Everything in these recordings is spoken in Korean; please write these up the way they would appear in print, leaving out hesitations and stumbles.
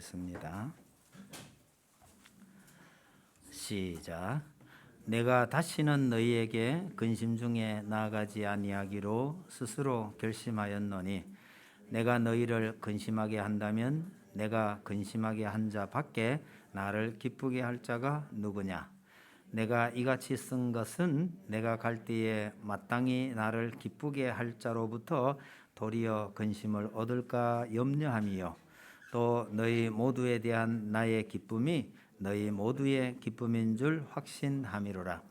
습니다. 시작. 내가 다시는 너희에게 근심 중에 나아가지 아니하기로 스스로 결심하였노니 내가 너희를 근심하게 한다면 내가 근심하게 한 자 밖에 나를 기쁘게 할 자가 누구냐? 내가 이같이 쓴 것은 내가 갈 때에 마땅히 나를 기쁘게 할 자로부터 도리어 근심을 얻을까 염려함이요 또 너희 모두에 대한 나의 기쁨이 너희 모두의 기쁨인 줄 확신함이로라.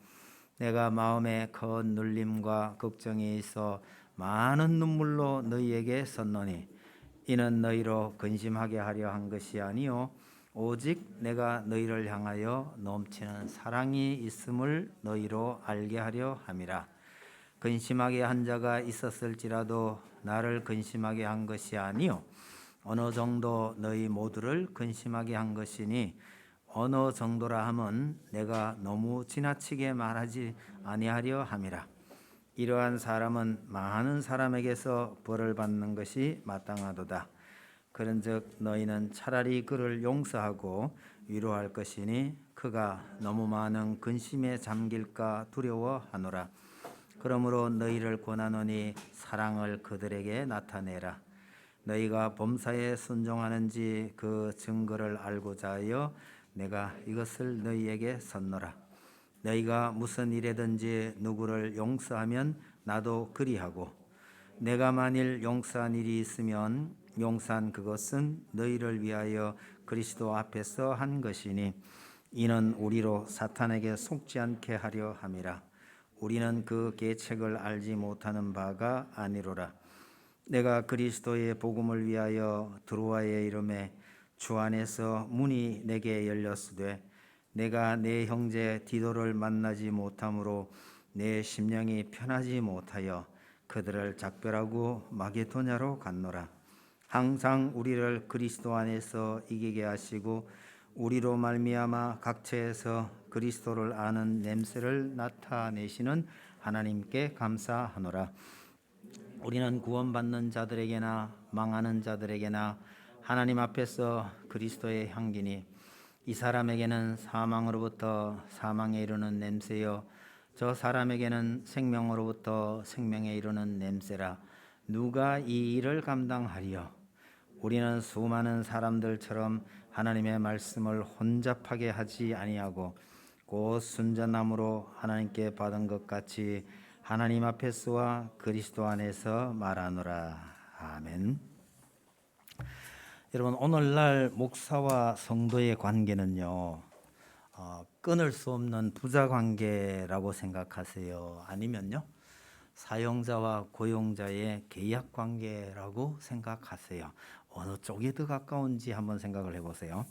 내가 마음에 큰 눌림과 걱정이 있어 많은 눈물로 너희에게 썼노니 이는 너희로 근심하게 하려 한 것이 아니요 오직 내가 너희를 향하여 넘치는 사랑이 있음을 너희로 알게 하려 함이라. 근심하게 한 자가 있었을지라도 나를 근심하게 한 것이 아니요 어느 정도 너희 모두를 근심하게 한 것이니 어느 정도라 함은 내가 너무 지나치게 말하지 아니하려 함이라. 이러한 사람은 많은 사람에게서 벌을 받는 것이 마땅하도다. 그런즉 너희는 차라리 그를 용서하고 위로할 것이니 그가 너무 많은 근심에 잠길까 두려워하노라. 그러므로 너희를 권하노니 사랑을 그들에게 나타내라. 너희가 범사에 순종하는지 그 증거를 알고자 하여 내가 이것을 너희에게 썼노라. 너희가 무슨 일에든지 누구를 용서하면 나도 그리하고 내가 만일 용서한 일이 있으면 용서한 그것은 너희를 위하여 그리스도 앞에서 한 것이니 이는 우리로 사탄에게 속지 않게 하려 함이라. 우리는 그 계책을 알지 못하는 바가 아니로라. 내가 그리스도의 복음을 위하여 드로아에 이름에 주 안에서 문이 내게 열렸으되 내가 내 형제 디도를 만나지 못함으로 내 심령이 편하지 못하여 그들을 작별하고 마게도냐로 갔노라. 항상 우리를 그리스도 안에서 이기게 하시고 우리로 말미암아 각처에서 그리스도를 아는 냄새를 나타내시는 하나님께 감사하노라. 우리는 구원받는 자들에게나 망하는 자들에게나 하나님 앞에서 그리스도의 향기니 이 사람에게는 사망으로부터 사망에 이르는 냄새요 저 사람에게는 생명으로부터 생명에 이르는 냄새라. 누가 이 일을 감당하리요? 우리는 수많은 사람들처럼 하나님의 말씀을 혼잡하게 하지 아니하고 곧 순전함으로 하나님께 받은 것 같이 하나님 앞에서와 그리스도 안에서 말하노라. 아멘. 여러분, 오늘날 목사와 성도의 관계는요, 끊을 수 없는 부자 관계라고 생각하세요? 아니면요, 사용자와 고용자의 계약 관계라고 생각하세요? 어느 쪽이 더 가까운지 한번 생각을 해보세요.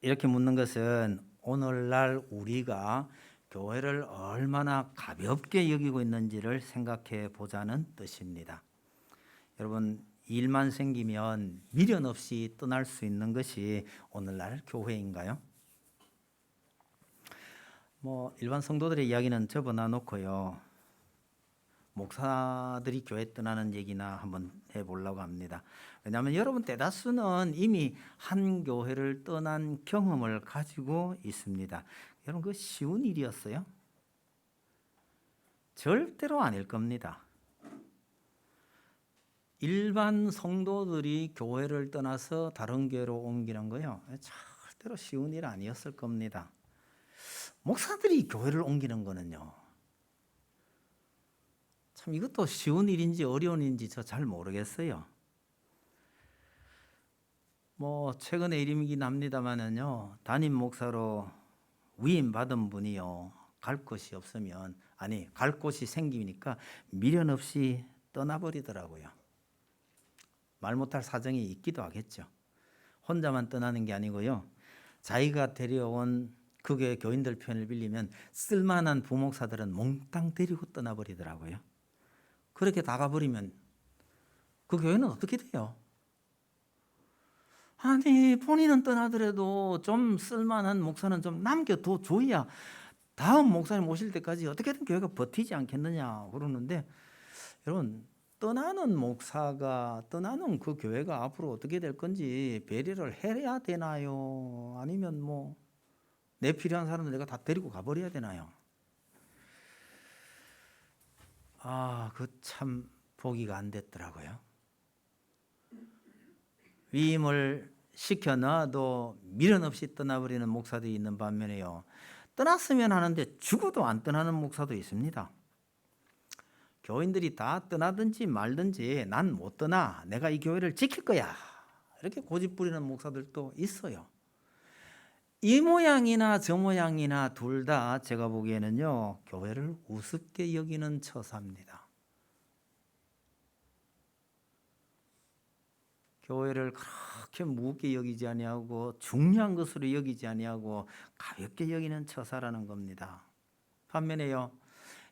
이렇게 묻는 것은 오늘날 우리가 교회를 얼마나 가볍게 여기고 있는지를 생각해 보자는 뜻입니다. 여러분, 일만 생기면 미련 없이 떠날 수 있는 것이 오늘날 교회인가요? 일반 성도들의 이야기는 접어놔 놓고요. 목사들이 교회 떠나는 얘기나 한번 해보려고 합니다. 왜냐하면 여러분 대다수는 이미 한 교회를 떠난 경험을 가지고 있습니다. 여러분 그 쉬운 일이었어요? 절대로 아닐 겁니다. 일반 성도들이 교회를 떠나서 다른 교회로 옮기는 거요, 절대로 쉬운 일 아니었을 겁니다. 목사들이 교회를 옮기는 거는요, 참 이것도 쉬운 일인지 어려운 일인지 저 잘 모르겠어요. 최근의 일이긴 합니다만은요, 담임 목사로 위임 받은 분이요, 갈 곳이 없으면, 갈 곳이 생기니까 미련 없이 떠나버리더라고요. 말 못할 사정이 있기도 하겠죠. 혼자만 떠나는 게 아니고요, 자기가 데려온 그 교회 교인들 편을 빌리면 쓸만한 부목사들은 몽땅 데리고 떠나버리더라고요. 그렇게 나가버리면 그 교회는 어떻게 돼요? 본인은 떠나더라도 좀 쓸만한 목사는 좀 남겨둬줘야 다음 목사님 오실 때까지 어떻게든 교회가 버티지 않겠느냐 그러는데, 여러분 떠나는 목사가, 떠나는 그 교회가 앞으로 어떻게 될 건지 배려를 해야 되나요? 아니면 뭐 내 필요한 사람들 내가 다 데리고 가버려야 되나요? 그 참 보기가 안 됐더라고요. 위임을 시켜놔도 미련 없이 떠나버리는 목사들이 있는 반면에요, 떠났으면 하는데 죽어도 안 떠나는 목사도 있습니다. 교인들이 다 떠나든지 말든지 난 못 떠나, 내가 이 교회를 지킬 거야, 이렇게 고집 부리는 목사들도 있어요. 이 모양이나 저 모양이나 둘 다 제가 보기에는요, 교회를 우습게 여기는 처사입니다. 교회를 그렇게 무겁게 여기지 아니하고 중요한 것으로 여기지 아니하고 가볍게 여기는 처사라는 겁니다. 반면에요,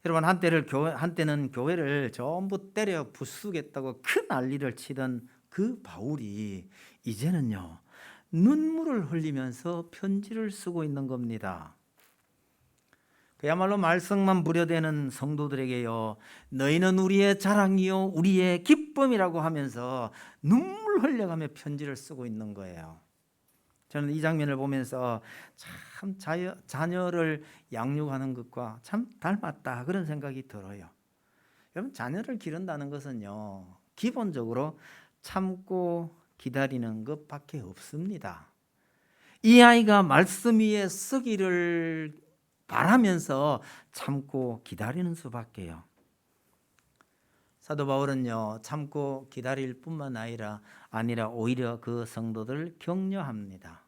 여러분 한때는 교회를 전부 때려 부수겠다고 큰 난리를 치던 그 바울이 이제는요, 눈물을 흘리면서 편지를 쓰고 있는 겁니다. 그야말로 말썽만 부려대는 성도들에게요, 너희는 우리의 자랑이요 우리의 기쁨이라고 하면서 눈물 흘려가며 편지를 쓰고 있는 거예요. 저는 이 장면을 보면서 참 자녀를 양육하는 것과 참 닮았다, 그런 생각이 들어요. 여러분, 자녀를 기른다는 것은요, 기본적으로 참고 기다리는 것밖에 없습니다. 이 아이가 말씀 위에 서기를 바라면서 참고 기다리는 수밖에요. 사도 바울은요, 참고 기다릴 뿐만 아니라 오히려 그 성도들을 격려합니다.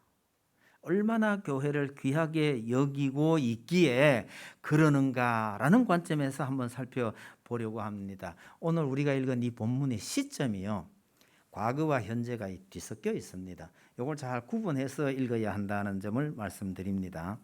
얼마나 교회를 귀하게 여기고 있기에 그러는가라는 관점에서 한번 살펴보려고 합니다. 오늘 우리가 읽은 이 본문의 시점이요, 과거와 현재가 뒤섞여 있습니다. 이걸 잘 구분해서 읽어야 한다는 점을 말씀드립니다.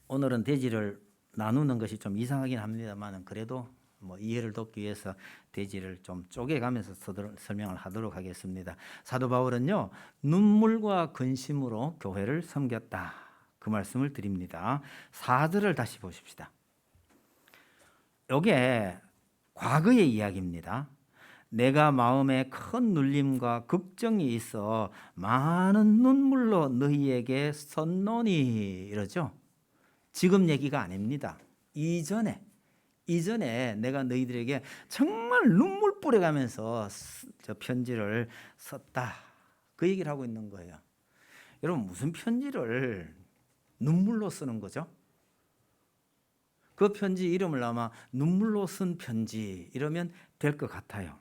오늘은 대지를 나누는 것이 좀 이상하긴 합니다만, 그래도 뭐 이해를 돕기 위해서 대지를 좀 쪼개가면서 설명을 하도록 하겠습니다. 사도 바울은요, 눈물과 근심으로 교회를 섬겼다, 그 말씀을 드립니다. 4절을 다시 보십시다. 이게 과거의 이야기입니다. 내가 마음에 큰 눌림과 걱정이 있어 많은 눈물로 너희에게 썼노니, 이러죠. 지금 얘기가 아닙니다. 이전에 내가 너희들에게 정말 눈물 뿌려가면서 저 편지를 썼다, 그 얘기를 하고 있는 거예요. 여러분, 무슨 편지를 눈물로 쓰는 거죠? 그 편지 이름을 아마 눈물로 쓴 편지 이러면 될 것 같아요.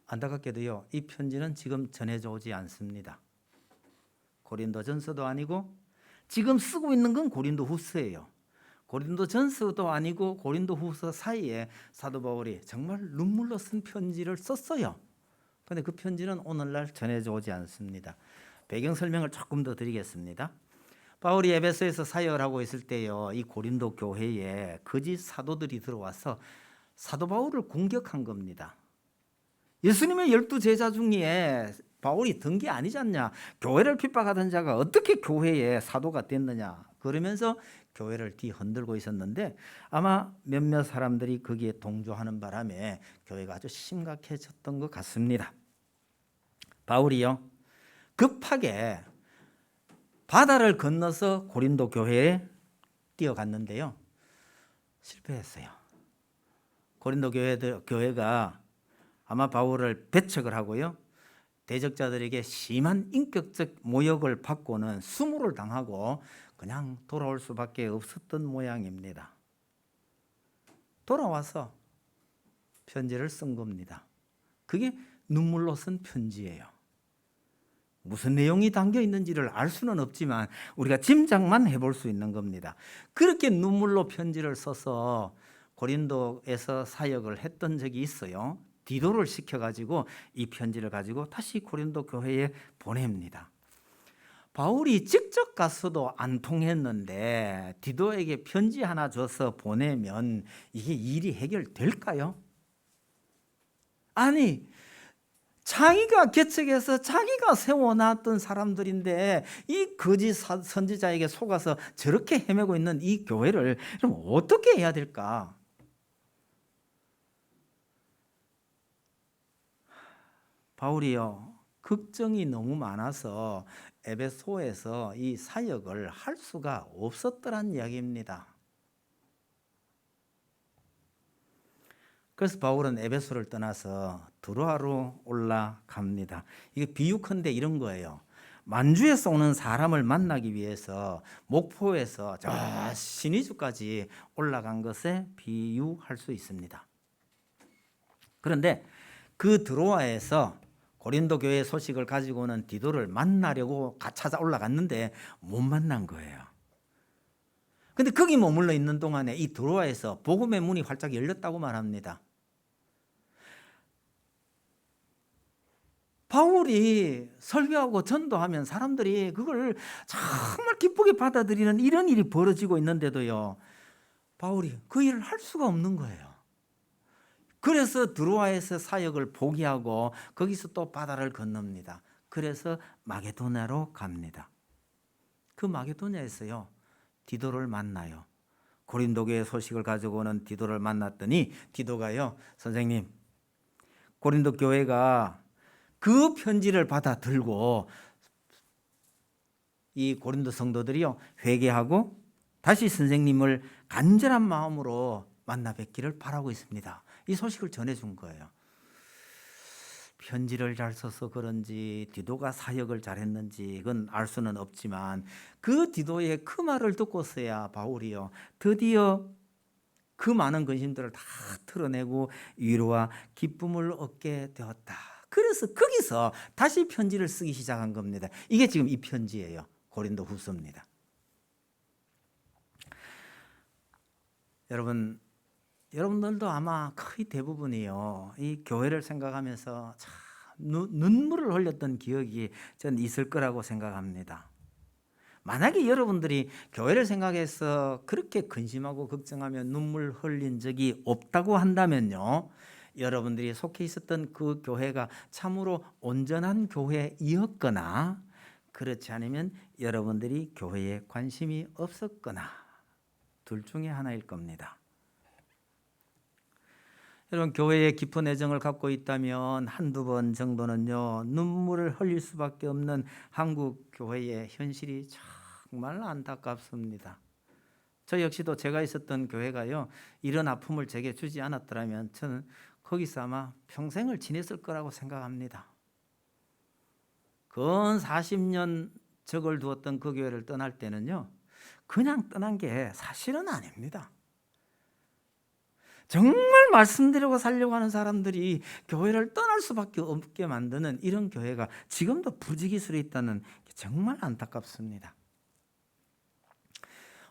안타깝게도요, 이 편지는 지금 전해져 오지 않습니다. 고린도전서도 아니고 지금 쓰고 있는 건 고린도후서예요. 고린도전서도 아니고 고린도후서 사이에 사도 바울이 정말 눈물로 쓴 편지를 썼어요. 그런데 그 편지는 오늘날 전해져 오지 않습니다. 배경 설명을 조금 더 드리겠습니다. 바울이 에베소에서 사역을 하고 있을 때요, 이 고린도 교회에 거짓 사도들이 들어와서 사도 바울을 공격한 겁니다. 예수님의 12제자 중에 바울이 든 게 아니지 않냐, 교회를 핍박하던 자가 어떻게 교회에 사도가 됐느냐, 그러면서 교회를 뒤흔들고 있었는데, 아마 몇몇 사람들이 거기에 동조하는 바람에 교회가 아주 심각해졌던 것 같습니다. 바울이요, 급하게 바다를 건너서 고린도 교회에 뛰어갔는데요, 실패했어요. 고린도 교회가 아마 바울을 배척을 하고요, 대적자들에게 심한 인격적 모욕을 받고는 수모를 당하고 그냥 돌아올 수밖에 없었던 모양입니다. 돌아와서 편지를 쓴 겁니다. 그게 눈물로 쓴 편지예요. 무슨 내용이 담겨 있는지를 알 수는 없지만 우리가 짐작만 해볼 수 있는 겁니다. 그렇게 눈물로 편지를 써서 고린도에서 사역을 했던 적이 있어요. 디도를 시켜가지고 이 편지를 가지고 다시 고린도 교회에 보냅니다. 바울이 직접 가서도 안 통했는데 디도에게 편지 하나 줘서 보내면 이게 일이 해결될까요? 아니, 자기가 개척해서 자기가 세워놨던 사람들인데 이 거짓 선지자에게 속아서 저렇게 헤매고 있는 이 교회를 그럼 어떻게 해야 될까? 바울이요, 걱정이 너무 많아서 에베소에서 이 사역을 할 수가 없었더란 이야기입니다. 그래서 바울은 에베소를 떠나서 드로아로 올라갑니다. 이게 비유컨대 이런 거예요. 만주에서 오는 사람을 만나기 위해서 목포에서 저 신의주까지 올라간 것에 비유할 수 있습니다. 그런데 그 드로아에서 고린도 교회 소식을 가지고 오는 디도를 만나려고 찾아 올라갔는데 못 만난 거예요. 근데 거기 머물러 있는 동안에 이 드로아에서 복음의 문이 활짝 열렸다고 말합니다. 바울이 설교하고 전도하면 사람들이 그걸 정말 기쁘게 받아들이는 이런 일이 벌어지고 있는데도요, 바울이 그 일을 할 수가 없는 거예요. 그래서 드로아에서 사역을 포기하고 거기서 또 바다를 건넙니다. 그래서 마게도냐로 갑니다. 그 마게도냐에서요, 디도를 만나요. 고린도 교회 소식을 가지고 오는 디도를 만났더니 디도가요, 선생님, 고린도 교회가 그 편지를 받아 들고 이 고린도 성도들이요, 회개하고 다시 선생님을 간절한 마음으로 만나 뵙기를 바라고 있습니다. 이 소식을 전해준 거예요. 편지를 잘 써서 그런지 디도가 사역을 잘했는지 그건 알 수는 없지만 그 디도의 그 말을 듣고서야 바울이요, 드디어 그 많은 근심들을 다 털어내고 위로와 기쁨을 얻게 되었다. 그래서 거기서 다시 편지를 쓰기 시작한 겁니다. 이게 지금 이 편지예요. 고린도 후서입니다. 여러분들도 아마 거의 대부분이요, 이 교회를 생각하면서 참 눈물을 흘렸던 기억이 전 있을 거라고 생각합니다. 만약에 여러분들이 교회를 생각해서 그렇게 근심하고 걱정하며 눈물 흘린 적이 없다고 한다면요, 여러분들이 속해 있었던 그 교회가 참으로 온전한 교회이었거나 그렇지 않으면 여러분들이 교회에 관심이 없었거나 둘 중에 하나일 겁니다. 여러분, 교회에 깊은 애정을 갖고 있다면 한두 번 정도는요, 눈물을 흘릴 수밖에 없는 한국 교회의 현실이 정말 안타깝습니다. 저 역시도 제가 있었던 교회가요, 이런 아픔을 제게 주지 않았더라면 저는 거기서 아마 평생을 지냈을 거라고 생각합니다. 근 40년 적을 두었던 그 교회를 떠날 때는요, 그냥 떠난 게 사실은 아닙니다. 정말 말씀드리고 살려고 하는 사람들이 교회를 떠날 수밖에 없게 만드는 이런 교회가 지금도 부지기수로 있다는 게 정말 안타깝습니다.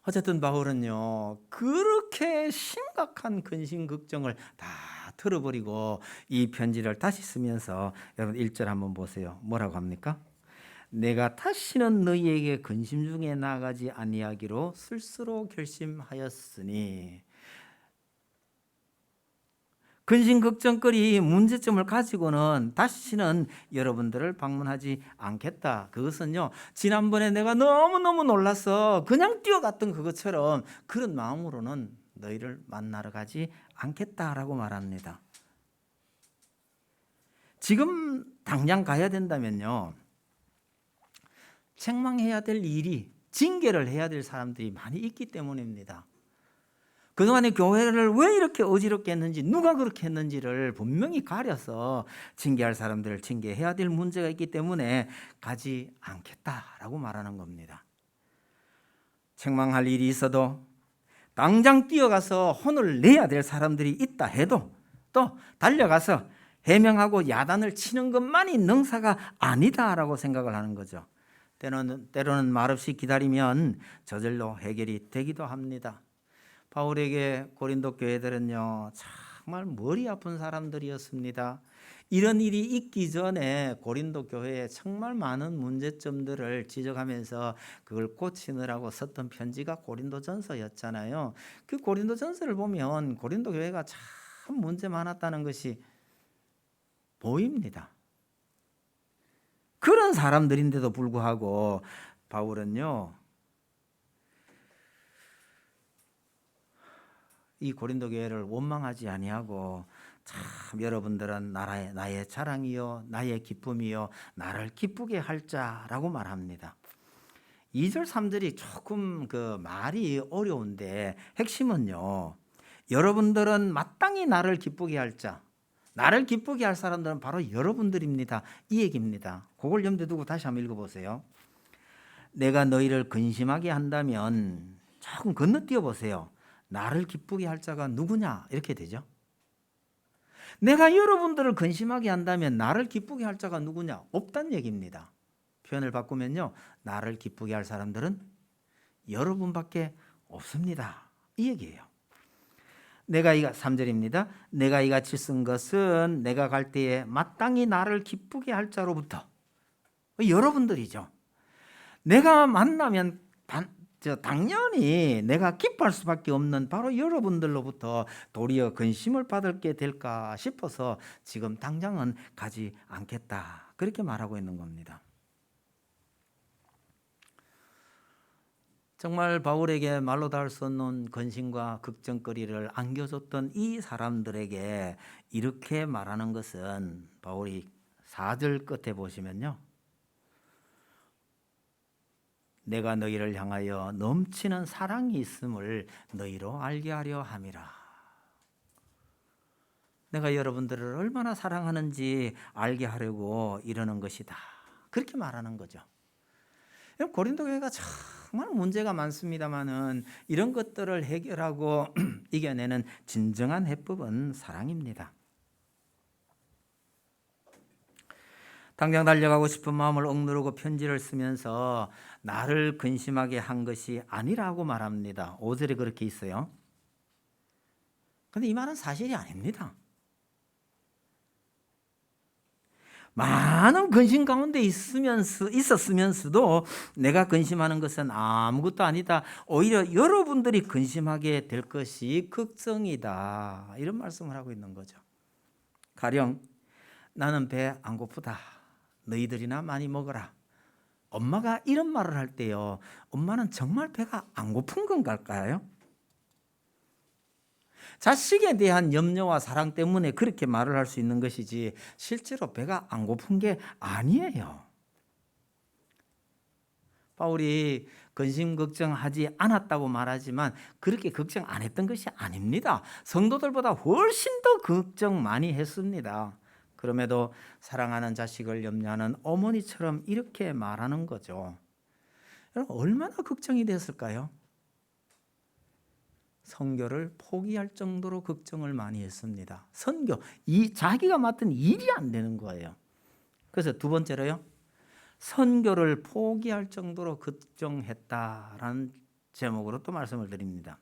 어쨌든 바울은요, 그렇게 심각한 근심 걱정을 다 털어버리고 이 편지를 다시 쓰면서, 여러분 1절 한번 보세요. 뭐라고 합니까? 내가 다시는 너희에게 근심 중에 나아가지 아니하기로 스스로 결심하였으니, 근심 걱정거리 문제점을 가지고는 다시는 여러분들을 방문하지 않겠다. 그것은요, 지난번에 내가 너무너무 놀라서 그냥 뛰어갔던 그것처럼 그런 마음으로는 너희를 만나러 가지 않겠다라고 말합니다. 지금 당장 가야 된다면요, 책망해야 될 일이, 징계를 해야 될 사람들이 많이 있기 때문입니다. 그동안에 교회를 왜 이렇게 어지럽게 했는지, 누가 그렇게 했는지를 분명히 가려서 징계할 사람들을 징계해야 될 문제가 있기 때문에 가지 않겠다라고 말하는 겁니다. 책망할 일이 있어도 당장 뛰어가서 혼을 내야 될 사람들이 있다 해도 또 달려가서 해명하고 야단을 치는 것만이 능사가 아니다라고 생각을 하는 거죠. 때로는 말없이 기다리면 저절로 해결이 되기도 합니다. 바울에게 고린도 교회들은요, 정말 머리 아픈 사람들이었습니다. 이런 일이 있기 전에 고린도 교회에 정말 많은 문제점들을 지적하면서 그걸 고치느라고 썼던 편지가 고린도전서였잖아요. 그 고린도전서를 보면 고린도 교회가 참 문제 많았다는 것이 보입니다. 그런 사람들인데도 불구하고 바울은요, 이 고린도 교회를 원망하지 아니하고 참 여러분들은 나의 자랑이요 나의 기쁨이요 나를 기쁘게 할 자라고 말합니다. 2절 3절이 조금 그 말이 어려운데 핵심은요, 여러분들은 마땅히 나를 기쁘게 할 자, 나를 기쁘게 할 사람들은 바로 여러분들입니다, 이 얘기입니다. 그걸 염두에 두고 다시 한번 읽어보세요. 내가 너희를 근심하게 한다면 조금 건너뛰어 보세요. 나를 기쁘게 할 자가 누구냐 이렇게 되죠. 내가 여러분들을 근심하게 한다면 나를 기쁘게 할 자가 누구냐? 없다는 얘기입니다. 표현을 바꾸면요, 나를 기쁘게 할 사람들은 여러분밖에 없습니다, 이 얘기예요. 내가 3절입니다. 내가 이같이 쓴 것은 내가 갈 때에 마땅히 나를 기쁘게 할 자로부터, 여러분들이죠. 내가 만나면 당연히 내가 기뻐할 수밖에 없는 바로 여러분들로부터 도리어 근심을 받을 게 될까 싶어서 지금 당장은 가지 않겠다, 그렇게 말하고 있는 겁니다. 정말 바울에게 말로 닿을 수 없는 근심과 걱정거리를 안겨줬던 이 사람들에게 이렇게 말하는 것은 바울이 4절 끝에 보시면요, 내가 너희를 향하여 넘치는 사랑이 있음을 너희로 알게 하려 함이라. 내가 여러분들을 얼마나 사랑하는지 알게 하려고 이러는 것이다, 그렇게 말하는 거죠. 고린도 교회가 정말 문제가 많습니다만은 이런 것들을 해결하고 이겨내는 진정한 해법은 사랑입니다. 당장 달려가고 싶은 마음을 억누르고 편지를 쓰면서 나를 근심하게 한 것이 아니라고 말합니다. 5절에 그렇게 있어요. 그런데 이 말은 사실이 아닙니다. 많은 근심 가운데 있었으면서도 내가 근심하는 것은 아무것도 아니다, 오히려 여러분들이 근심하게 될 것이 걱정이다, 이런 말씀을 하고 있는 거죠. 가령 나는 배 안 고프다, 너희들이나 많이 먹어라. 엄마가 이런 말을 할 때요, 엄마는 정말 배가 안 고픈 건가요? 자식에 대한 염려와 사랑 때문에 그렇게 말을 할 수 있는 것이지 실제로 배가 안 고픈 게 아니에요. 바울이 근심 걱정하지 않았다고 말하지만 그렇게 걱정 안 했던 것이 아닙니다. 성도들보다 훨씬 더 걱정 많이 했습니다. 그럼에도 사랑하는 자식을 염려하는 어머니처럼 이렇게 말하는 거죠. 여러분, 얼마나 걱정이 됐을까요? 선교를 포기할 정도로 걱정을 많이 했습니다. 선교, 자기가 맡은 일이 안 되는 거예요. 그래서 두 번째로요, 선교를 포기할 정도로 걱정했다라는 제목으로 또 말씀을 드립니다.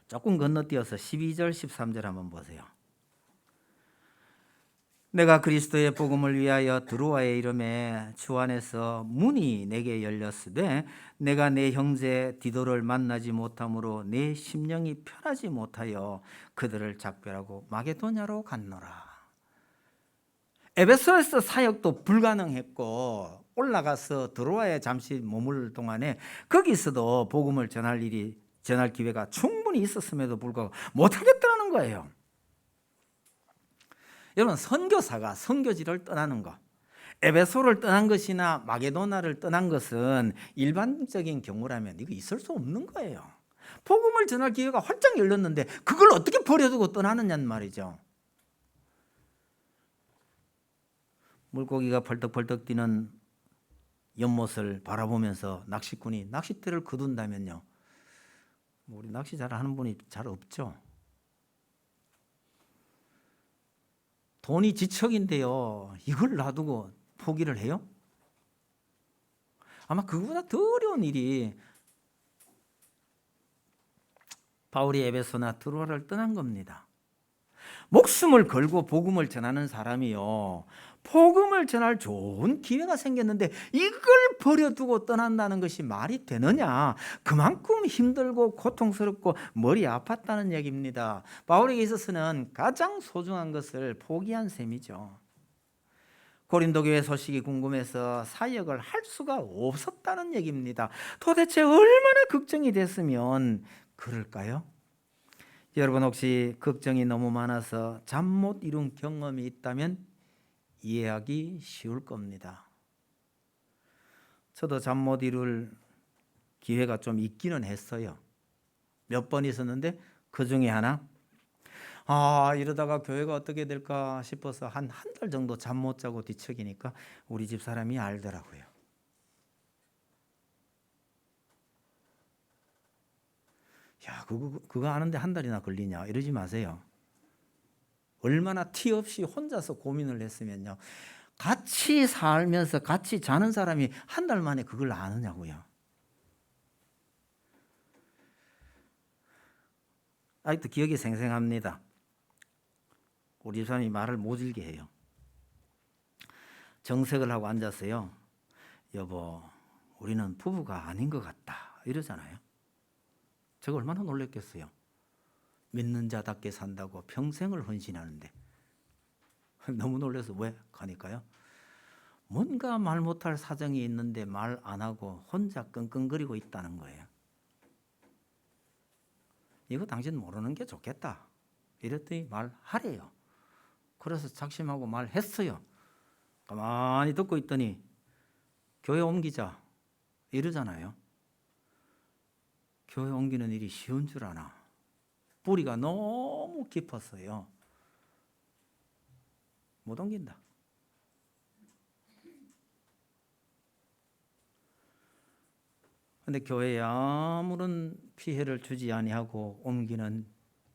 조금 건너뛰어서 12절 13절 한번 보세요. 내가 그리스도의 복음을 위하여 드로아에 이름에 주 안에서 문이 내게 열렸으되 내가 내 형제 디도를 만나지 못함으로 내 심령이 편하지 못하여 그들을 작별하고 마게도냐로 갔노라. 에베소에서 사역도 불가능했고 올라가서 드로아에 잠시 머물 동안에 거기서도 복음을 전할 기회가 충분히 있었음에도 불구하고 못하겠다는 거예요. 여러분, 선교사가 선교지를 떠나는 것, 에베소를 떠난 것이나 마게도나를 떠난 것은 일반적인 경우라면 이거 있을 수 없는 거예요. 복음을 전할 기회가 활짝 열렸는데 그걸 어떻게 버려두고 떠나느냐는 말이죠. 물고기가 벌떡벌떡 뛰는 연못을 바라보면서 낚시꾼이 낚싯대를 거둔다면요, 우리 낚시 잘하는 분이 잘 없죠. 돈이 지척인데요, 이걸 놔두고 포기를 해요? 아마 그거보다 더 어려운 일이 바울이 에베소나 드로아를 떠난 겁니다. 목숨을 걸고 복음을 전하는 사람이요, 복음을 전할 좋은 기회가 생겼는데 이걸 버려두고 떠난다는 것이 말이 되느냐. 그만큼 힘들고 고통스럽고 머리 아팠다는 얘기입니다. 바울에게 있어서는 가장 소중한 것을 포기한 셈이죠. 고린도 교회 소식이 궁금해서 사역을 할 수가 없었다는 얘기입니다. 도대체 얼마나 걱정이 됐으면 그럴까요? 여러분 혹시 걱정이 너무 많아서 잠 못 이룬 경험이 있다면 이해하기 쉬울 겁니다. 저도 잠 못 이룰 기회가 좀 있기는 했어요. 몇 번 있었는데 그 중에 하나, 이러다가 교회가 어떻게 될까 싶어서 한 달 정도 잠 못 자고 뒤척이니까 우리 집 사람이 알더라고요. 야, 그거 아는데 한 달이나 걸리냐 이러지 마세요. 얼마나 티 없이 혼자서 고민을 했으면요. 같이 살면서 같이 자는 사람이 한 달 만에 그걸 아느냐고요. 아직도 기억이 생생합니다. 우리 집사람이 말을 모질게 해요. 정색을 하고 앉았어요. 여보, 우리는 부부가 아닌 것 같다 이러잖아요. 제가 얼마나 놀랬겠어요. 믿는 자답게 산다고 평생을 헌신하는데 너무 놀라서 왜 가니까요. 뭔가 말 못할 사정이 있는데 말 안 하고 혼자 끙끙거리고 있다는 거예요. 이거 당신 모르는 게 좋겠다 이랬더니 말하래요. 그래서 작심하고 말했어요. 가만히 듣고 있더니 교회 옮기자 이러잖아요. 교회 옮기는 일이 쉬운 줄 아나. 뿌리가 너무 깊었어요. 못 옮긴다. 근데 교회에 아무런 피해를 주지 아니하고 옮기는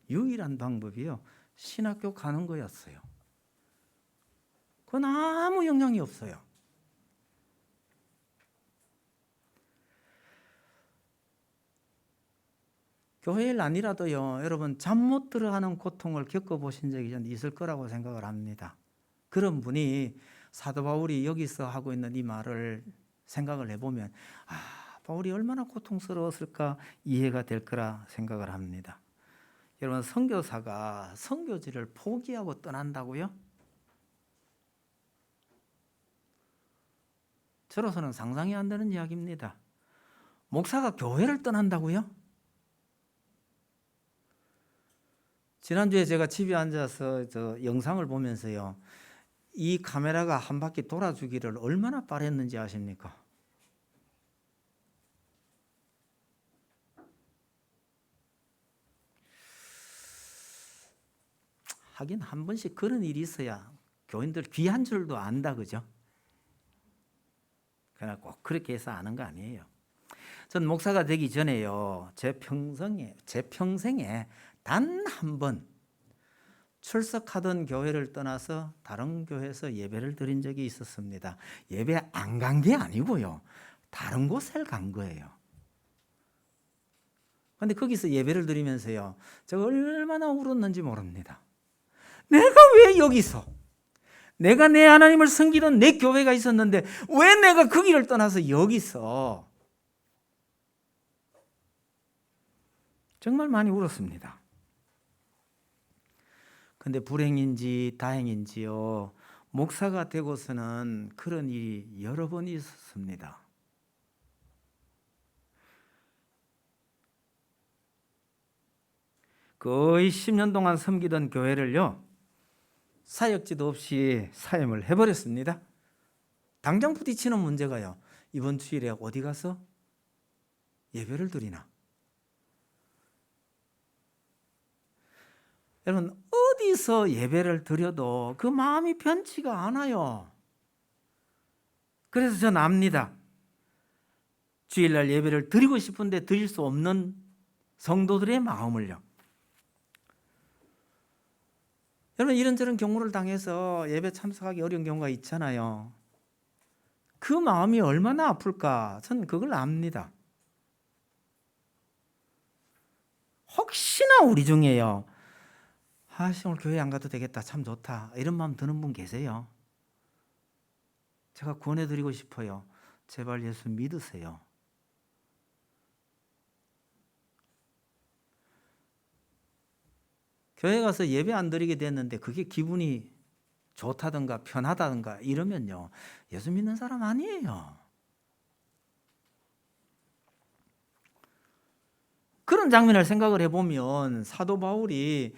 유일한 방법이요, 신학교 가는 거였어요. 그건 아무 영향이 없어요. 교회 일 아니라도요, 여러분 잠 못 들어가는 고통을 겪어보신 적이 전 있을 거라고 생각을 합니다. 그런 분이 사도 바울이 여기서 하고 있는 이 말을 생각을 해보면 바울이 얼마나 고통스러웠을까 이해가 될 거라 생각을 합니다. 여러분, 선교사가 선교지를 포기하고 떠난다고요? 저로서는 상상이 안 되는 이야기입니다. 목사가 교회를 떠난다고요? 지난주에 제가 집에 앉아서 영상을 보면서요, 이 카메라가 한 바퀴 돌아주기를 얼마나 바랬는지 아십니까? 하긴 한 번씩 그런 일이 있어야 교인들 귀한 줄도 안다, 그죠? 그러나 꼭 그렇게 해서 아는 거 아니에요. 전 목사가 되기 전에요, 제 평생에 단 한 번 출석하던 교회를 떠나서 다른 교회에서 예배를 드린 적이 있었습니다. 예배 안 간 게 아니고요, 다른 곳을 간 거예요. 그런데 거기서 예배를 드리면서요, 제가 얼마나 울었는지 모릅니다. 내가 왜 여기서, 내가 내 하나님을 섬기던 내 교회가 있었는데 왜 내가 그 길을 떠나서 여기서, 정말 많이 울었습니다. 근데 불행인지 다행인지요, 목사가 되고서는 그런 일이 여러 번 있었습니다. 거의 10년 동안 섬기던 교회를요, 사역지도 없이 사임을 해버렸습니다. 당장 부딪히는 문제가요, 이번 주일에 어디 가서 예배를 드리나. 여러분, 어디서 예배를 드려도 그 마음이 변치가 않아요. 그래서 전 압니다. 주일날 예배를 드리고 싶은데 드릴 수 없는 성도들의 마음을요. 여러분, 이런저런 경우를 당해서 예배 참석하기 어려운 경우가 있잖아요. 그 마음이 얼마나 아플까, 전 그걸 압니다. 혹시나 우리 중에요, 오늘 교회 안 가도 되겠다, 참 좋다, 이런 마음 드는 분 계세요? 제가 권해드리고 싶어요. 제발 예수 믿으세요. 교회 가서 예배 안 드리게 됐는데 그게 기분이 좋다든가 편하다든가 이러면요, 예수 믿는 사람 아니에요. 그런 장면을 생각을 해보면 사도 바울이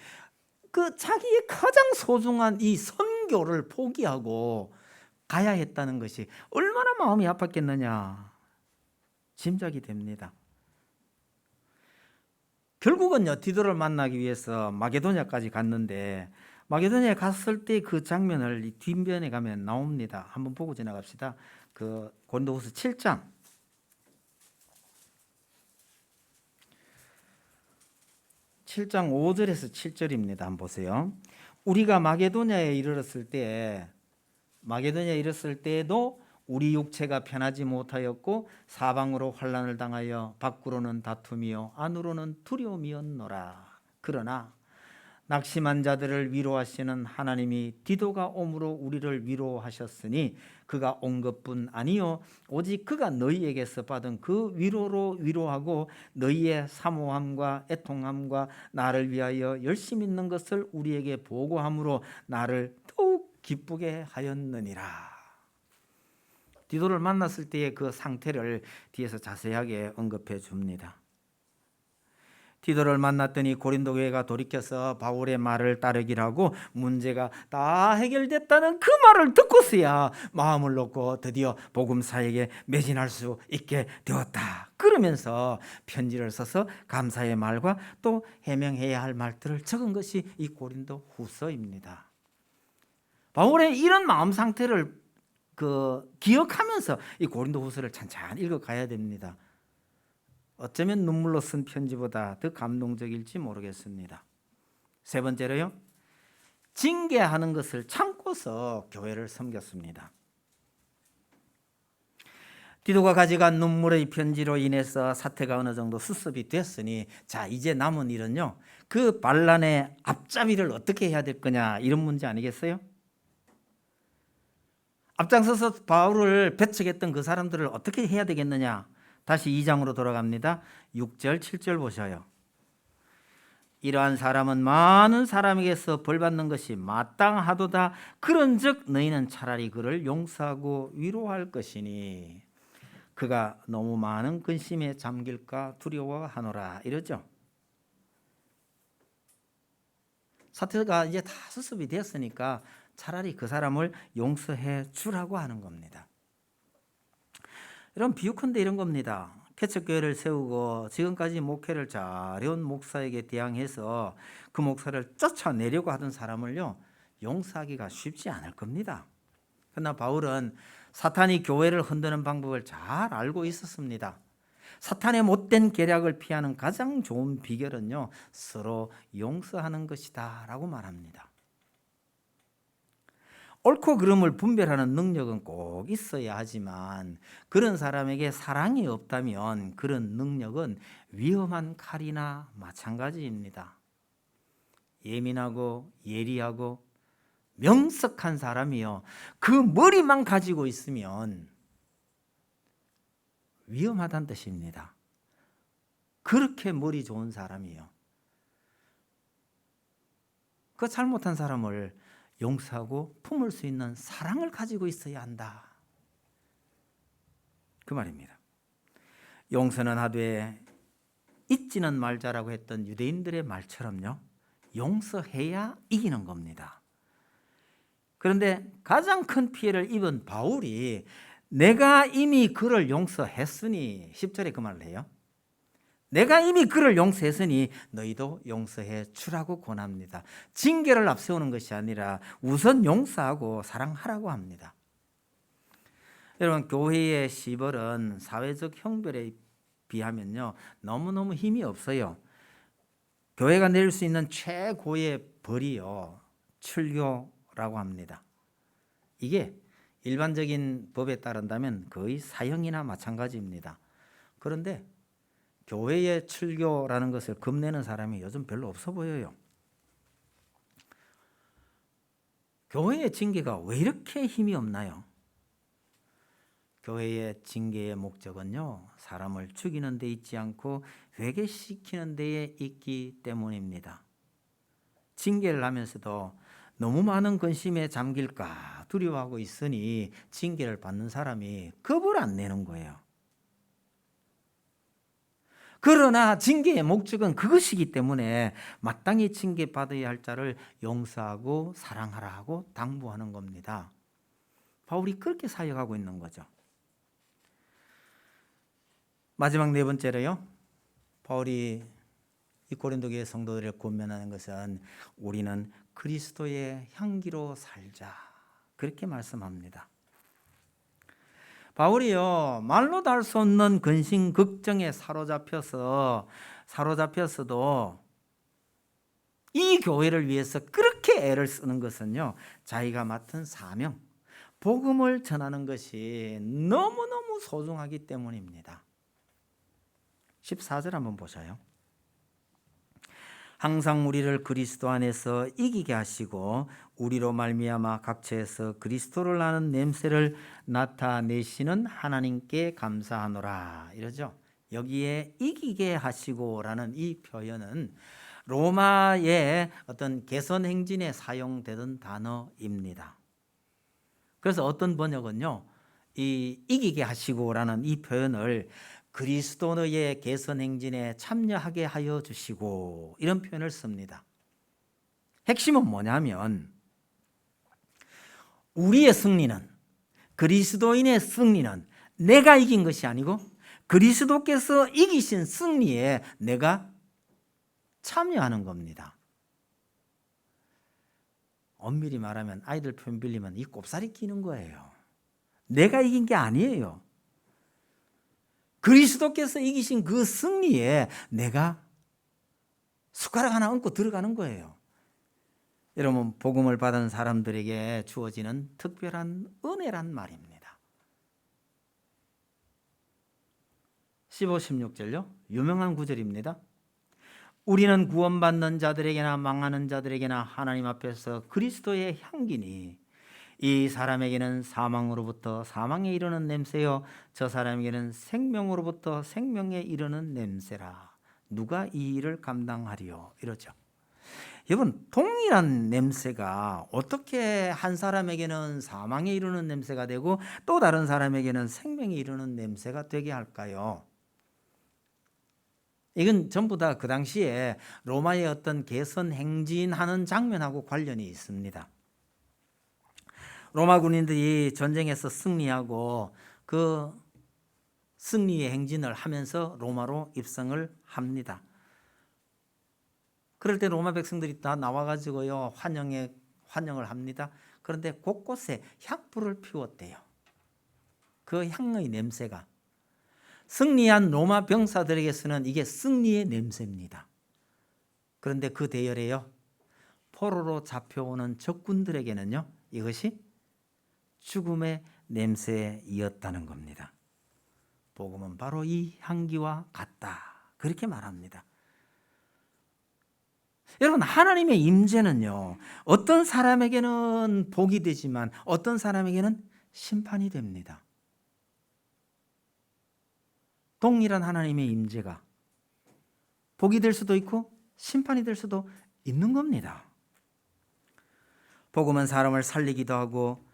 그 자기의 가장 소중한 이 선교를 포기하고 가야 했다는 것이 얼마나 마음이 아팠겠느냐 짐작이 됩니다. 결국은요, 디도를 만나기 위해서 마게도냐까지 갔는데 마게도냐에 갔을 때 그 장면을 이 뒷면에 가면 나옵니다. 한번 보고 지나갑시다. 그 고린도후서 7장 5절에서 7절입니다. 한번 보세요. 우리가 마게도냐에 이르렀을 때에도 우리 육체가 편하지 못하였고 사방으로 환난을 당하여 밖으로는 다툼이요 안으로는 두려움이었노라. 그러나 낙심한 자들을 위로하시는 하나님이 디도가 옴으로 우리를 위로하셨으니 그가 온 것뿐 아니요 오직 그가 너희에게서 받은 그 위로로 위로하고 너희의 사모함과 애통함과 나를 위하여 열심 있는 것을 우리에게 보고함으로 나를 더욱 기쁘게 하였느니라. 디도를 만났을 때의 그 상태를 뒤에서 자세하게 언급해 줍니다. 디도를 만났더니 고린도 교회가 돌이켜서 바울의 말을 따르기를 하고 문제가 다 해결됐다는 그 말을 듣고서야 마음을 놓고 드디어 복음사에게 매진할 수 있게 되었다. 그러면서 편지를 써서 감사의 말과 또 해명해야 할 말들을 적은 것이 이 고린도 후서입니다. 바울의 이런 마음 상태를 기억하면서 이 고린도 후서를 찬찬히 읽어가야 됩니다. 어쩌면 눈물로 쓴 편지보다 더 감동적일지 모르겠습니다. 세 번째로요, 징계하는 것을 참고서 교회를 섬겼습니다. 디도가 가져간 눈물의 편지로 인해서 사태가 어느 정도 수습이 됐으니 자 이제 남은 일은요, 그 반란의 앞잡이를 어떻게 해야 될 거냐 이런 문제 아니겠어요? 앞장서서 바울을 배척했던 그 사람들을 어떻게 해야 되겠느냐. 다시 2장으로 돌아갑니다. 6절 7절 보셔요. 이러한 사람은 많은 사람에게서 벌받는 것이 마땅하도다. 그런즉 너희는 차라리 그를 용서하고 위로할 것이니 그가 너무 많은 근심에 잠길까 두려워하노라. 이러죠. 사태가 이제 다 수습이 됐으니까 차라리 그 사람을 용서해 주라고 하는 겁니다. 이런 비유컨대 이런 겁니다. 개척교회를 세우고 지금까지 목회를 잘해온 목사에게 대항해서 그 목사를 쫓아내려고 하던 사람을요, 용서하기가 쉽지 않을 겁니다. 그러나 바울은 사탄이 교회를 흔드는 방법을 잘 알고 있었습니다. 사탄의 못된 계략을 피하는 가장 좋은 비결은요, 서로 용서하는 것이다 라고 말합니다. 옳고 그름을 분별하는 능력은 꼭 있어야 하지만 그런 사람에게 사랑이 없다면 그런 능력은 위험한 칼이나 마찬가지입니다. 예민하고 예리하고 명석한 사람이요, 그 머리만 가지고 있으면 위험하다는 뜻입니다. 그렇게 머리 좋은 사람이요, 그 잘못한 사람을 용서하고 품을 수 있는 사랑을 가지고 있어야 한다, 그 말입니다. 용서는 하되 잊지는 말자라고 했던 유대인들의 말처럼요, 용서해야 이기는 겁니다. 그런데 가장 큰 피해를 입은 바울이 내가 이미 그를 용서했으니, 10절에 그 말을 해요. 내가 이미 그를 용서했으니 너희도 용서해 주라고 권합니다. 징계를 앞세우는 것이 아니라 우선 용서하고 사랑하라고 합니다. 여러분, 교회의 시벌은 사회적 형벌에 비하면요, 너무너무 힘이 없어요. 교회가 내릴 수 있는 최고의 벌이요, 출교라고 합니다. 이게 일반적인 법에 따른다면 거의 사형이나 마찬가지입니다. 그런데 교회의 출교라는 것을 겁내는 사람이 요즘 별로 없어 보여요. 교회의 징계가 왜 이렇게 힘이 없나요? 교회의 징계의 목적은요, 사람을 죽이는 데 있지 않고 회개시키는 데에 있기 때문입니다. 징계를 하면서도 너무 많은 근심에 잠길까 두려워하고 있으니 징계를 받는 사람이 겁을 안 내는 거예요. 그러나 징계의 목적은 그것이기 때문에 마땅히 징계받아야 할 자를 용서하고 사랑하라 하고 당부하는 겁니다. 바울이 그렇게 사역하고 있는 거죠. 마지막 네 번째로요, 바울이 이 고린도 교회 성도들을 권면하는 것은 우리는 그리스도의 향기로 살자, 그렇게 말씀합니다. 바울이요, 말로도 할 수 없는 근심 걱정에 사로잡혀서도 이 교회를 위해서 그렇게 애를 쓰는 것은요, 자기가 맡은 사명, 복음을 전하는 것이 너무너무 소중하기 때문입니다. 14절 한번 보셔요. 항상 우리를 그리스도 안에서 이기게 하시고 우리로 말미암아 각처에서 그리스도를 아는 냄새를 나타내시는 하나님께 감사하노라, 이러죠. 여기에 이기게 하시고라는 이 표현은 로마의 어떤 개선 행진에 사용되던 단어입니다. 그래서 어떤 번역은요, 이 이기게 하시고라는 이 표현을 그리스도의 개선 행진에 참여하게 하여 주시고, 이런 표현을 씁니다. 핵심은 뭐냐면 우리의 승리는, 그리스도인의 승리는 내가 이긴 것이 아니고 그리스도께서 이기신 승리에 내가 참여하는 겁니다. 엄밀히 말하면 아이들 표현 빌리면 이 꼽사리 끼는 거예요. 내가 이긴 게 아니에요. 그리스도께서 이기신 그 승리에 내가 숟가락 하나 얹고 들어가는 거예요. 여러분, 복음을 받은 사람들에게 주어지는 특별한 은혜란 말입니다. 15, 16절요. 유명한 구절입니다. 우리는 구원받는 자들에게나 망하는 자들에게나 하나님 앞에서 그리스도의 향기니 이 사람에게는 사망으로부터 사망에 이르는 냄새요 저 사람에게는 생명으로부터 생명에 이르는 냄새라. 누가 이 일을 감당하리요, 이러죠. 여러분, 동일한 냄새가 어떻게 한 사람에게는 사망에 이르는 냄새가 되고 또 다른 사람에게는 생명에 이르는 냄새가 되게 할까요? 이건 전부 다 그 당시에 로마의 어떤 개선 행진하는 장면하고 관련이 있습니다. 로마 군인들이 전쟁에서 승리하고 그 승리의 행진을 하면서 로마로 입성을 합니다. 그럴 때 로마 백성들이 다 나와가지고요, 환영을 합니다. 그런데 곳곳에 향불을 피웠대요. 그 향의 냄새가 승리한 로마 병사들에게서는 이게 승리의 냄새입니다. 그런데 그 대열에요, 포로로 잡혀오는 적군들에게는요, 이것이 죽음의 냄새이었다는 겁니다. 복음은 바로 이 향기와 같다, 그렇게 말합니다. 여러분, 하나님의 임재는요, 어떤 사람에게는 복이 되지만 어떤 사람에게는 심판이 됩니다. 동일한 하나님의 임재가 복이 될 수도 있고 심판이 될 수도 있는 겁니다. 복음은 사람을 살리기도 하고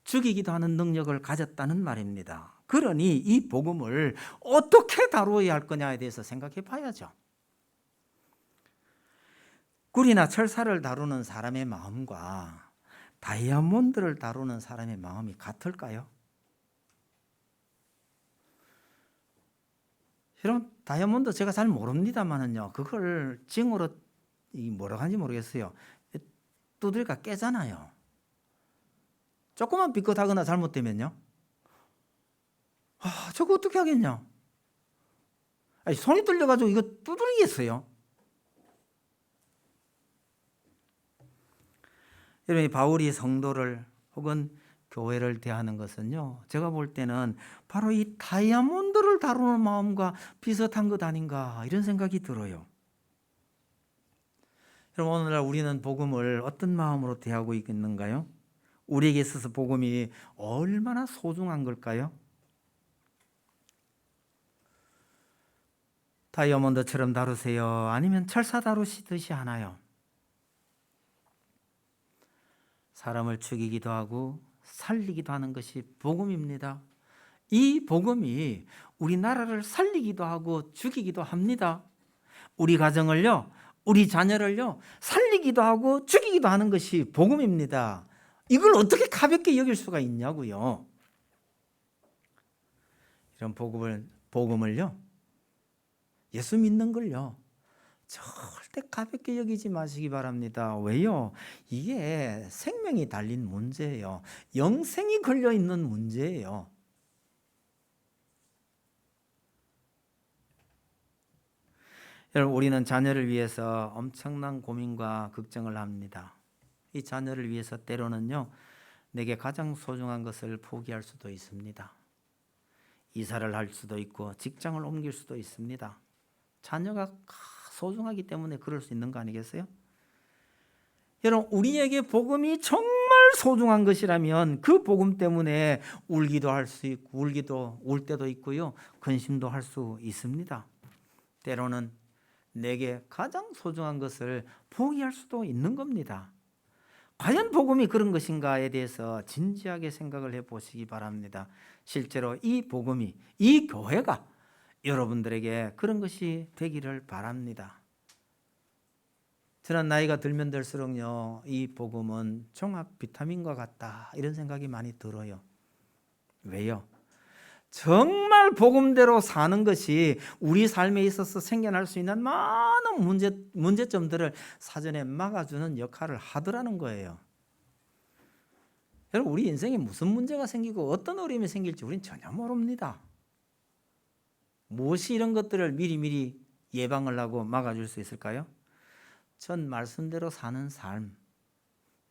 죽이기도 하는 능력을 가졌다는 말입니다. 그러니 이 복음을 어떻게 다루어야 할 거냐에 대해서 생각해 봐야죠. 꿀이나 철사를 다루는 사람의 마음과 다이아몬드를 다루는 사람의 마음이 같을까요? 여러분, 다이아몬드 제가 잘 모릅니다만은요, 그걸 징으로 뭐라고 하는지 모르겠어요. 두들겨 깨잖아요. 조금만 삐끗하거나 잘못되면요, 저거 어떻게 하겠냐? 아니, 손이 떨려가지고 이거 두드리겠어요? 여러분, 바울이 성도를 혹은 교회를 대하는 것은요, 제가 볼 때는 바로 이 다이아몬드를 다루는 마음과 비슷한 것 아닌가, 이런 생각이 들어요. 여러분, 오늘날 우리는 복음을 어떤 마음으로 대하고 있는가요? 우리에게 있어서 복음이 얼마나 소중한 걸까요? 다이아몬드처럼 다루세요? 아니면 철사 다루시듯이 하나요? 사람을 죽이기도 하고 살리기도 하는 것이 복음입니다. 이 복음이 우리나라를 살리기도 하고 죽이기도 합니다. 우리 가정을요, 우리 자녀를요, 살리기도 하고 죽이기도 하는 것이 복음입니다. 이걸 어떻게 가볍게 여길 수가 있냐고요. 이런 복음을요, 예수 믿는 걸요, 절대 가볍게 여기지 마시기 바랍니다. 왜요? 이게 생명이 달린 문제예요. 영생이 걸려 있는 문제예요. 여러분, 우리는 자녀를 위해서 엄청난 고민과 걱정을 합니다. 이 자녀를 위해서 때로는요, 내게 가장 소중한 것을 포기할 수도 있습니다. 이사를 할 수도 있고 직장을 옮길 수도 있습니다. 자녀가 소중하기 때문에 그럴 수 있는 거 아니겠어요? 여러분, 우리에게 복음이 정말 소중한 것이라면 그 복음 때문에 울기도 할 수 있고 울 때도 있고요, 근심도 할 수 있습니다. 때로는 내게 가장 소중한 것을 포기할 수도 있는 겁니다. 과연 복음이 그런 것인가에 대해서 진지하게 생각을 해보시기 바랍니다. 실제로 이 복음이, 이 교회가 여러분들에게 그런 것이 되기를 바랍니다. 저는 나이가 들면 들수록요, 이 복음은 종합 비타민과 같다, 이런 생각이 많이 들어요. 왜요? 정말 복음대로 사는 것이 우리 삶에 있어서 생겨날 수 있는 많은 문제점들을 사전에 막아주는 역할을 하더라는 거예요. 여러분, 우리 인생에 무슨 문제가 생기고 어떤 어려움이 생길지 우리는 전혀 모릅니다. 무엇이 이런 것들을 미리미리 예방을 하고 막아줄 수 있을까요? 전 말씀대로 사는 삶,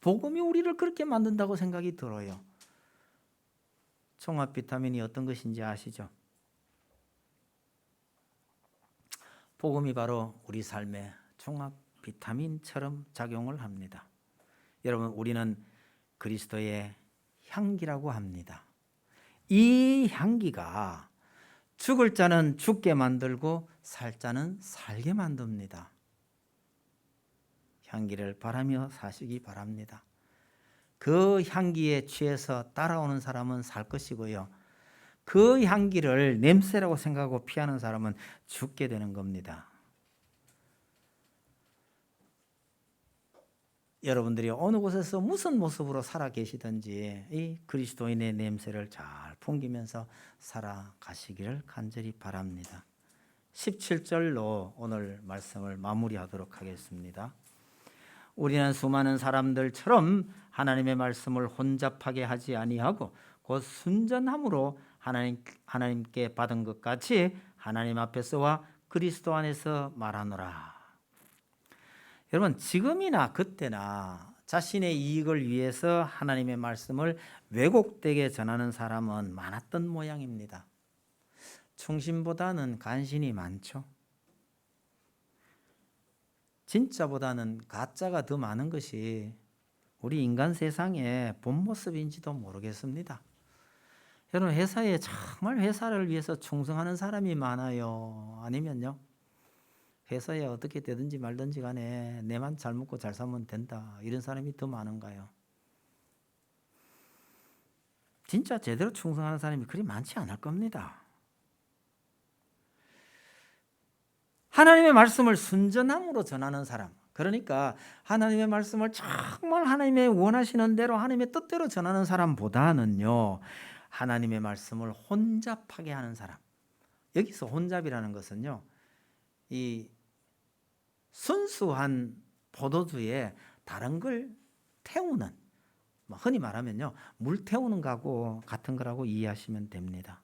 복음이 우리를 그렇게 만든다고 생각이 들어요. 종합 비타민이 어떤 것인지 아시죠? 복음이 바로 우리 삶에 종합 비타민처럼 작용을 합니다. 여러분, 우리는 그리스도의 향기라고 합니다. 이 향기가 죽을 자는 죽게 만들고 살 자는 살게 만듭니다. 향기를 바라며 사시기 바랍니다. 그 향기에 취해서 따라오는 사람은 살 것이고요, 그 향기를 냄새라고 생각하고 피하는 사람은 죽게 되는 겁니다. 여러분들이 어느 곳에서 무슨 모습으로 살아 계시든지 이 그리스도인의 냄새를 잘 풍기면서 살아가시기를 간절히 바랍니다. 17절로 오늘 말씀을 마무리하도록 하겠습니다. 우리는 수많은 사람들처럼 하나님의 말씀을 혼잡하게 하지 아니하고 곧 순전함으로 하나님께 받은 것 같이 하나님 앞에서와 그리스도 안에서 말하노라. 여러분, 지금이나 그때나 자신의 이익을 위해서 하나님의 말씀을 왜곡되게 전하는 사람은 많았던 모양입니다. 충심보다는 간신이 많죠. 진짜보다는 가짜가 더 많은 것이 우리 인간 세상의 본 모습인지도 모르겠습니다. 여러분, 회사에 정말 회사를 위해서 충성하는 사람이 많아요? 아니면요, 회사에 어떻게 되든지 말든지 간에 내만 잘 먹고 잘 살면 된다, 이런 사람이 더 많은가요? 진짜 제대로 충성하는 사람이 그리 많지 않을 겁니다. 하나님의 말씀을 순전함으로 전하는 사람, 그러니까 하나님의 말씀을 정말 하나님의 원하시는 대로 하나님의 뜻대로 전하는 사람보다는요, 하나님의 말씀을 혼잡하게 하는 사람. 여기서 혼잡이라는 것은요, 이 순수한 포도주에 다른 걸 태우는, 흔히 말하면요, 물 태우는 거하고 같은 거라고 이해하시면 됩니다.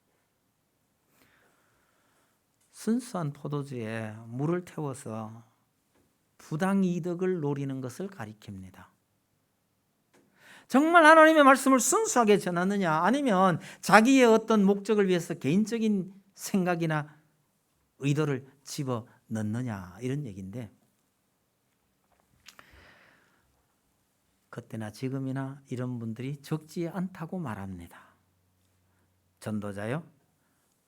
순수한 포도주에 물을 태워서 부당이득을 노리는 것을 가리킵니다. 정말 하나님의 말씀을 순수하게 전하느냐, 아니면 자기의 어떤 목적을 위해서 개인적인 생각이나 의도를 집어넣느냐, 이런 얘기인데, 그때나 지금이나 이런 분들이 적지 않다고 말합니다. 전도자요,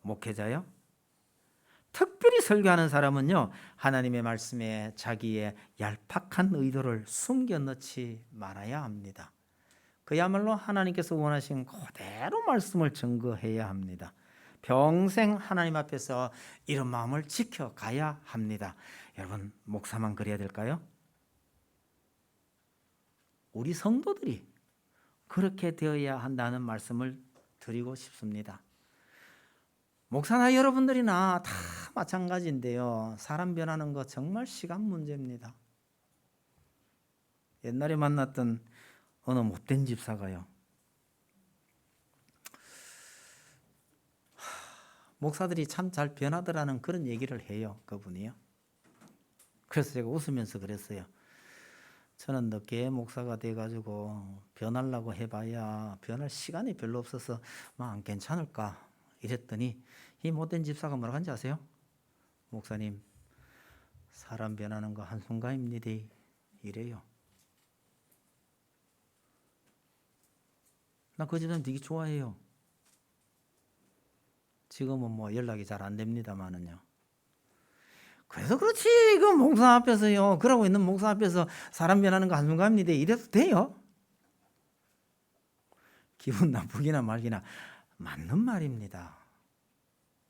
목회자요, 특별히 설교하는 사람은요, 하나님의 말씀에 자기의 얄팍한 의도를 숨겨 넣지 말아야 합니다. 그야말로 하나님께서 원하신 그대로 말씀을 증거해야 합니다. 평생 하나님 앞에서 이런 마음을 지켜가야 합니다. 여러분, 목사만 그래야 될까요? 우리 성도들이 그렇게 되어야 한다는 말씀을 드리고 싶습니다. 목사나 여러분들이나 다 마찬가지인데요. 사람 변하는 거 정말 시간 문제입니다. 옛날에 만났던 어느 못된 집사가요, 목사들이 참 잘 변하더라는 그런 얘기를 해요. 그분이요. 그래서 제가 웃으면서 그랬어요. 저는 늦게 목사가 돼가지고 변하려고 해봐야 변할 시간이 별로 없어서 안 괜찮을까 이랬더니 이 못된 집사가 뭐라고 한지 아세요? 목사님, 사람 변하는 거 한순간입니다 이래요. 나 그 집사님 되게 좋아해요. 지금은 뭐 연락이 잘 안 됩니다만은요. 그래서 그렇지, 그 목사 앞에서요, 그러고 있는 목사 앞에서 사람 변하는 거 한순간입니다 이래도 돼요? 기분 나쁘기나 말기나 맞는 말입니다.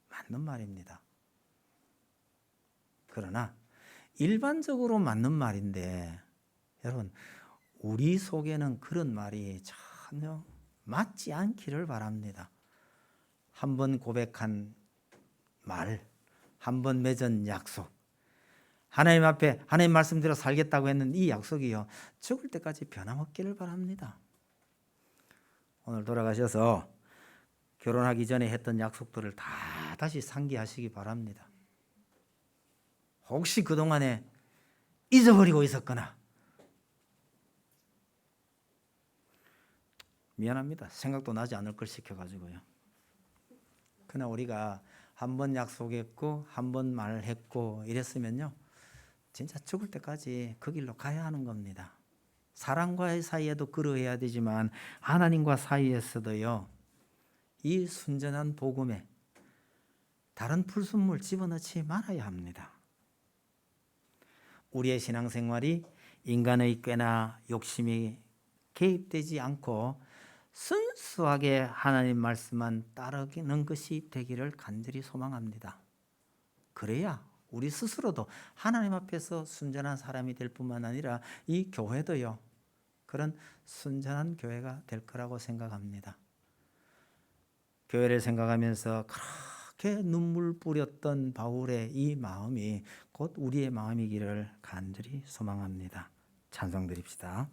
맞는 말입니다. 그러나 일반적으로 맞는 말인데 여러분, 우리 속에는 그런 말이 전혀 맞지 않기를 바랍니다. 한 번 고백한 말, 한 번 맺은 약속, 하나님 앞에 하나님 말씀대로 살겠다고 했는 이 약속이요, 죽을 때까지 변함없기를 바랍니다. 오늘 돌아가셔서 결혼하기 전에 했던 약속들을 다 다시 상기하시기 바랍니다. 혹시 그동안에 잊어버리고 있었거나, 미안합니다. 생각도 나지 않을 걸 시켜가지고요. 그러나 우리가 한 번 약속했고 한 번 말했고 이랬으면요, 진짜 죽을 때까지 그 길로 가야 하는 겁니다. 사람과의 사이에도 그러해야 되지만 하나님과 사이에서도요, 이 순전한 복음에 다른 불순물 집어넣지 말아야 합니다. 우리의 신앙생활이 인간의 꾀나 욕심이 개입되지 않고 순수하게 하나님 말씀만 따르는 것이 되기를 간절히 소망합니다. 그래야 우리 스스로도 하나님 앞에서 순전한 사람이 될 뿐만 아니라 이 교회도요, 그런 순전한 교회가 될 거라고 생각합니다. 교회를 생각하면서 그렇게 눈물 뿌렸던 바울의 이 마음이 곧 우리의 마음이기를 간절히 소망합니다. 찬송 드립시다.